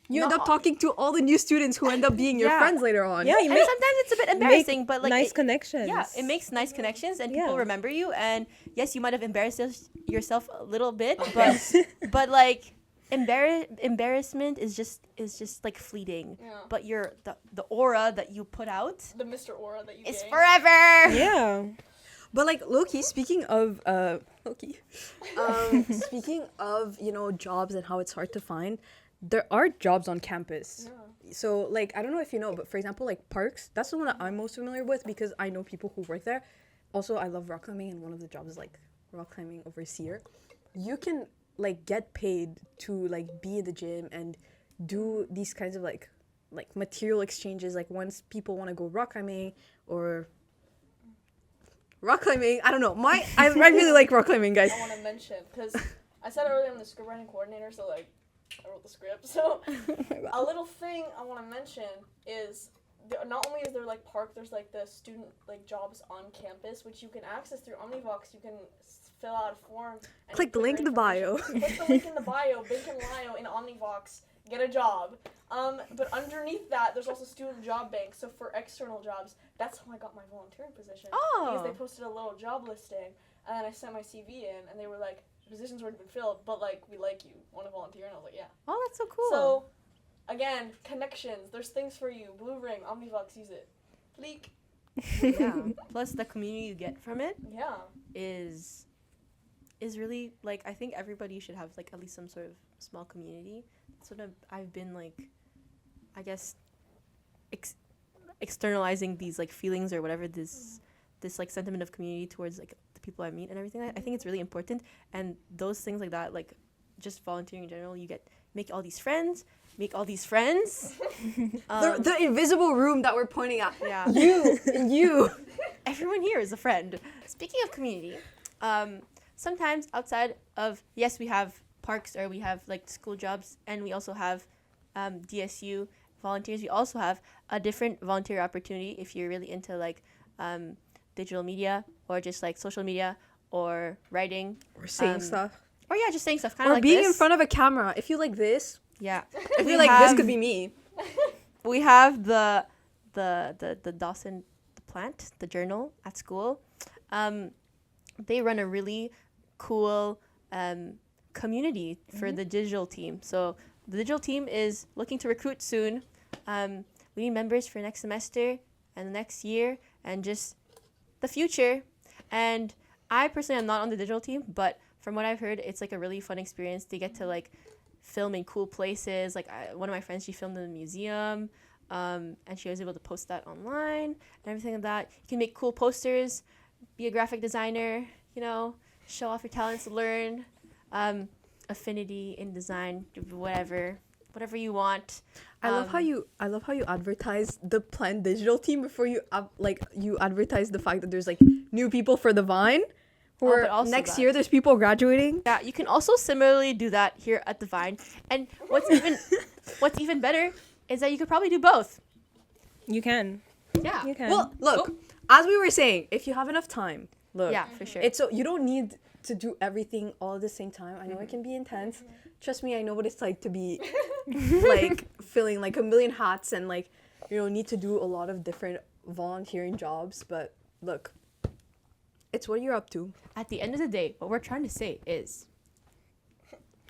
you end up talking to all the new students who end up being your Yeah. friends later on. Yeah, you and make sometimes it's a bit embarrassing, but like nice it, connections. yeah, it makes nice connections, and people Yeah. remember you. And yes, you might have embarrassed yourself a little bit, but like embarrassment is just like fleeting. Yeah. But the aura that you put out The Mr. Aura that you is gained. forever. Yeah. But like Loki, speaking of speaking of, you know, jobs and how it's hard to find, there are jobs on campus. Yeah. So like I don't know if you know, but for example, like parks, that's the one that I'm most familiar with because I know people who work there. Also, I love rock climbing, and one of the jobs is like rock climbing overseer. You can like get paid to like be in the gym and do these kinds of like material exchanges. Like once people want to go rock climbing or rock climbing, I don't know. I really like rock climbing, guys. I want to mention because I said earlier I'm the script writing coordinator, so like I wrote the script. So a little thing I want to mention is not only is there like park, there's like the student like jobs on campus which you can access through Omnivox. You can fill out a form. And Click the put link your in the bio. information. Click the link in the bio. Bink and Lio in Omnivox. Get a job. But underneath that, there's also student job bank. So for external jobs, that's how I got my volunteering position. Because they posted a little job listing, and then I sent my CV in, and they were like, positions weren't been filled, but like we like you. Want to volunteer? And I was like, yeah. Oh, that's so cool. So, again, connections. There's things for you. Blue Ring, Omnivox, use it. Leak. yeah. Plus the community you get from it Yeah. is is really like, I think everybody should have like at least some sort of small community. Sort of, I've been like, I guess, externalizing these like feelings or whatever, this like sentiment of community towards like the people I meet and everything. I think it's really important, and those things like that, like just volunteering in general, you make all these friends. The invisible room that we're pointing at. Yeah. You. Everyone here is a friend. Speaking of community, sometimes outside of, yes, we have parks or we have like school jobs, and we also have DSU volunteers. We also have a different volunteer opportunity if you're really into like digital media or just like social media or writing Or saying stuff. or just saying stuff, kind of Or like being this. in front of a camera. If you like this, Yeah. if you like this could be me. We have the Dawson the plant, the journal at school. They run a really cool community for the digital team. So the digital team is looking to recruit soon. We need members for next semester and the next year and just the future. And I personally am not on the digital team, but from what I've heard, it's like a really fun experience. They get to like film in cool places. Like one of my friends, she filmed in a museum, and she was able to post that online and everything like that. You can make cool posters, be a graphic designer, show off your talents, learn affinity in design, whatever you want. I love how you advertise the planned digital team before you you advertise the fact that there's like new people for the Vine. Or but also next that. year there's people graduating. Yeah, you can also similarly do that here at the Vine. And what's even better is that you could probably do both. You can. Yeah. You can. Well, look, as we were saying, if you have enough time, look. Yeah, for sure. It's so you don't need to do everything all at the same time. I know it can be intense. Trust me, I know what it's like to be like feeling like a million hats and like need to do a lot of different volunteering jobs. But look, it's what you're up to. At the end of the day, what we're trying to say is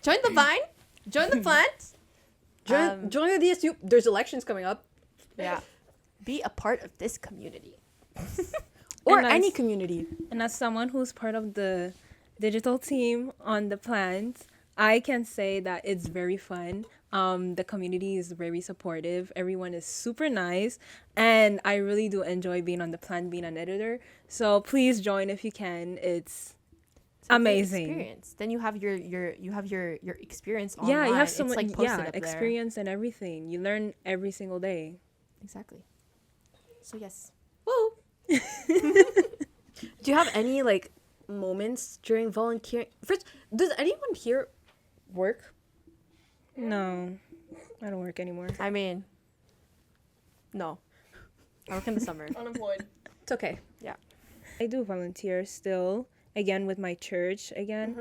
join the Vine, join the plant. Join the DSU. There's elections coming up. Yeah. Be a part of this community. Or And as- any community. And as someone who's part of the digital team on the plant, I can say that it's very fun. The community is very supportive. Everyone is super nice. And I really do enjoy being on the plant, being an editor. So please join if you can. It's a great amazing. experience. Then you have your experience online. Yeah, you have so It's much like posted up there. experience and everything. You learn every single day. Exactly. So yes. Woo! Do you have any like moments during volunteering? First, does anyone here work? No, I don't work anymore. I mean, no. I work in the summer. Unemployed. It's okay. I do volunteer still, again with my church again.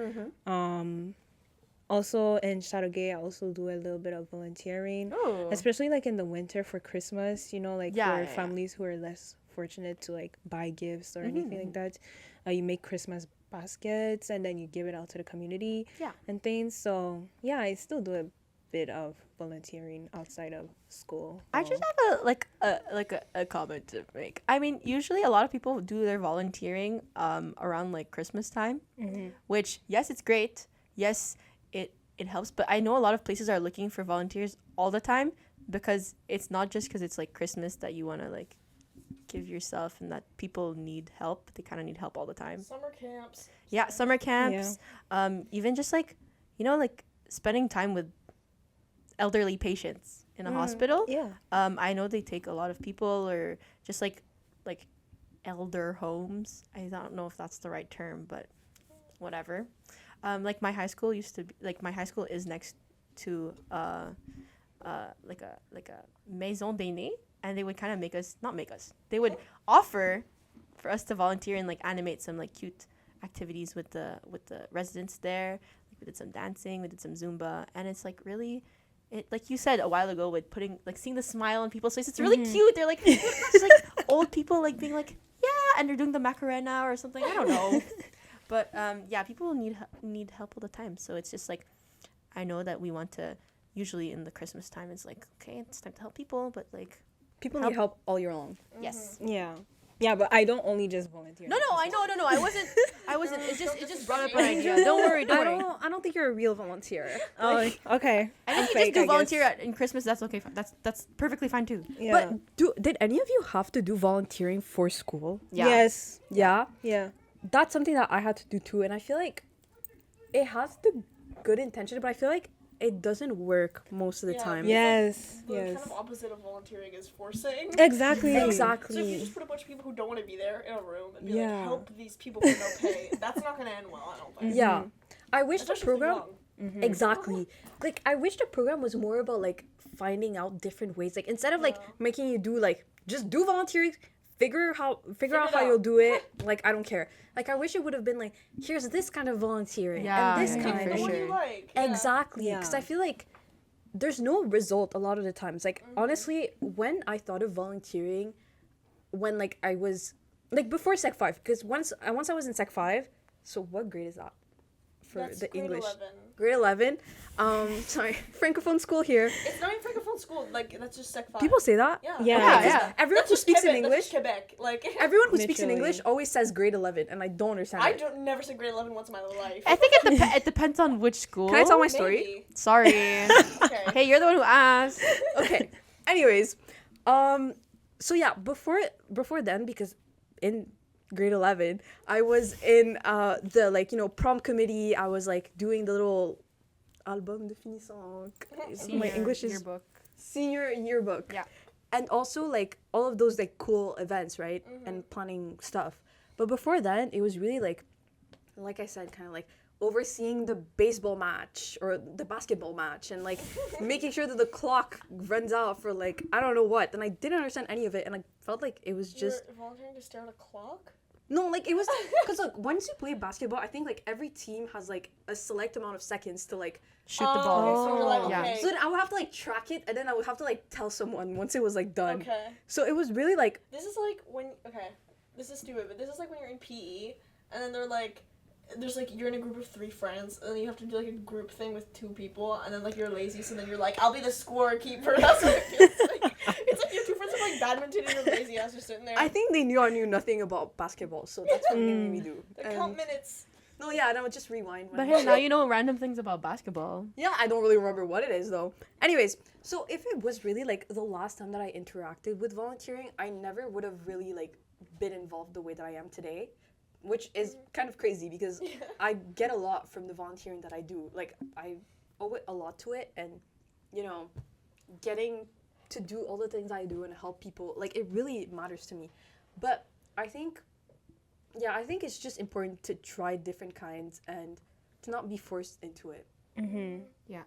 Also in Chateauguay, I also do a little bit of volunteering, Oh. especially like in the winter for Christmas. Like Yeah, for yeah. families who are less fortunate to like buy gifts or anything like that. You make Christmas baskets and then you give it out to the community. Yeah. And things. So yeah, I still do a bit of volunteering outside of school. I just have a comment to make. I mean, usually a lot of people do their volunteering around like Christmas time, which yes, it's great. Yes, it helps, but I know a lot of places are looking for volunteers all the time because it's not just because it's like Christmas that you want to like give yourself and that people need help. They kind of need help all the time. Summer camps. Yeah, summer camps. Even just like like spending time with elderly patients in a hospital. Yeah. I know they take a lot of people or just like elder homes. I don't know if that's the right term, but whatever. Like my high school used to be, like my high school is next to like a maison d'aînés, and they would kind of they would offer for us to volunteer and like animate some like cute activities with the residents there. Like, we did some dancing, we did some Zumba, and it's like really, it like you said a while ago with putting like seeing the smile on people's faces. It's really cute. They're like just like old people like being like yeah, and they're doing the Macarena or something. I don't know. But yeah, people need help all the time. So it's just like, I know that we want to, usually in the Christmas time, it's like, okay, it's time to help people, but like, People need help all year long. yes. Yeah. Yeah, but I don't only just volunteer. No, I know. I wasn't. It just brought up an idea. Don't worry. I don't think you're a real volunteer. Oh, okay. And if you fake, just do I volunteer guess. in Christmas, that's okay. That's perfectly fine too. Yeah. But did any of you have to do volunteering for school? Yeah. Yes. Yeah. Yeah. That's something that I had to do too, and I feel like it has the good intention, but I feel like it doesn't work most of the Yeah. time. Yes. The Yes. kind of opposite of volunteering is forcing. Exactly. So if you Exactly. just put a bunch of people who don't want to be there in a room and be Yeah. like, help these people for no pay, that's not going to end well, I don't think. Yeah. I wish the Especially if they're program young. Mm-hmm. exactly. Like I wish the program was more about like finding out different ways. Like instead of like making you do like just do volunteering, figure out how it you'll out. do it. Like I don't care. Like I wish it would have been like here's this kind of volunteering Yeah, and this yeah, kind. for The one you sure. like. Yeah. Exactly. Because Yeah. I feel like there's no result a lot of the times. Like honestly, when I thought of volunteering, when like I was like before Sec 5, because once I was in Sec 5. So what grade is that for That's the grade English? 11. Grade 11. Sorry, francophone school here. It's not even francophone school, like, that's just Sec 5. People say that. Yeah. Yeah. Okay, 'cause Yeah. everyone That's who just speaks in Quebec, that's just English, Quebec. Like, everyone who speaks in Literally. English always says grade 11, and I don't understand I it. don't never said grade 11 once in my life. I think it depends on which school. Can I tell my story? Maybe. Sorry. Okay. Hey, you're the one who asked. Okay. Anyways, so yeah, before then, because in grade 11, I was in the like prom committee. I was like doing the little album de finissant. My English is yearbook. senior yearbook. Yeah. And also like all of those like cool events, right? And planning stuff. But before then, it was really like I said, kind of like overseeing the baseball match or the basketball match and like making sure that the clock runs out for like I don't know what. And I didn't understand any of it, and I felt like it was just You're volunteering to stare at a clock? no, like it was because like once you play basketball, I think like every team has like a select amount of seconds to like Shoot the ball. Okay, so you're like, Yeah. okay. so then I would have to like track it, and then I would have to like tell someone once it was like done. Okay. So it was really like This is like when, okay, this is stupid, but this is like when you're in PE, and then they're like, there's like, you're in a group of 3 friends, and then you have to do like a group thing with 2 people, and then like you're lazy, so then you're like, I'll be the scorekeeper. That's what it feels like. It's like your 2 friends are playing badminton, and your lazy ass are sitting there. I think they knew I knew nothing about basketball, so that's what they made me do. They count minutes. No, yeah, no, just rewind. But hey, now you know random things about basketball. Yeah, I don't really remember what it is though. Anyways, so if it was really like the last time that I interacted with volunteering, I never would have really like been involved the way that I am today, which is kind of crazy because I get a lot from the volunteering that I do. Like I owe it a lot to it, and getting to do all the things I do and help people, like it really matters to me. But I think it's just important to try different kinds and to not be forced into it. Mm-hmm. Yeah.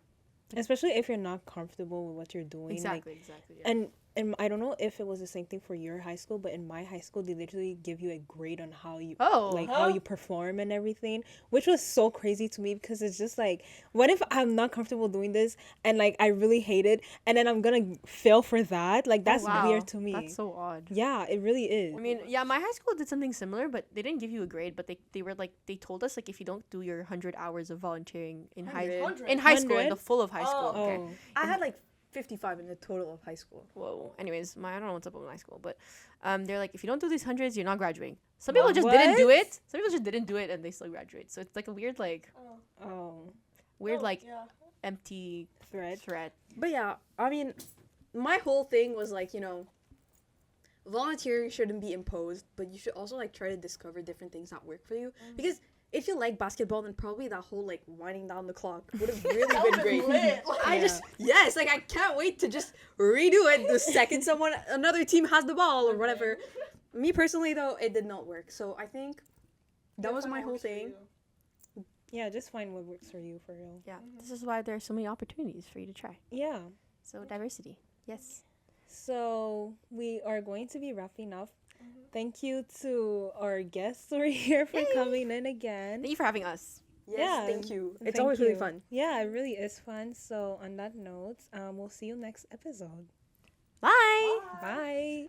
Especially if you're not comfortable with what you're doing. Exactly. Yeah. And I don't know if it was the same thing for your high school, but in my high school, they literally give you a grade on how you how you perform and everything, which was so crazy to me because it's just like, what if I'm not comfortable doing this and like I really hate it, and then I'm gonna fail for that? Like that's weird to me. That's so odd. Yeah, it really is. I mean, yeah, my high school did something similar, but they didn't give you a grade. But they were like, they told us like if you don't do your 100 hours of volunteering in high school, 100? in the full of high school. Oh. Okay. I had like 55 in the total of high school. Whoa. Anyways, I don't know what's up with my school, but they're like, if you don't do these hundreds, you're not graduating. Some people just didn't do it. Some people just didn't do it, and they still graduate. So it's like a weird empty thread. But yeah, I mean, my whole thing was like, volunteering shouldn't be imposed, but you should also like try to discover different things that work for you. Because if you like basketball, then probably that whole like winding down the clock would have really been great. Like I can't wait to just redo it the second another team has the ball or whatever. Me personally though, it did not work. So I think that was my whole thing. Yeah, just find what works for you, for real. Yeah. This is why there are so many opportunities for you to try. Yeah. So diversity. Yes. So we are going to be wrapping up. Thank you to our guests who are here for coming in again. Thank you for having us. Yes, Yeah, thank you. It's Thank always really you. fun. Yeah, it really is fun. So on that note, we'll see you next episode. Bye. Bye.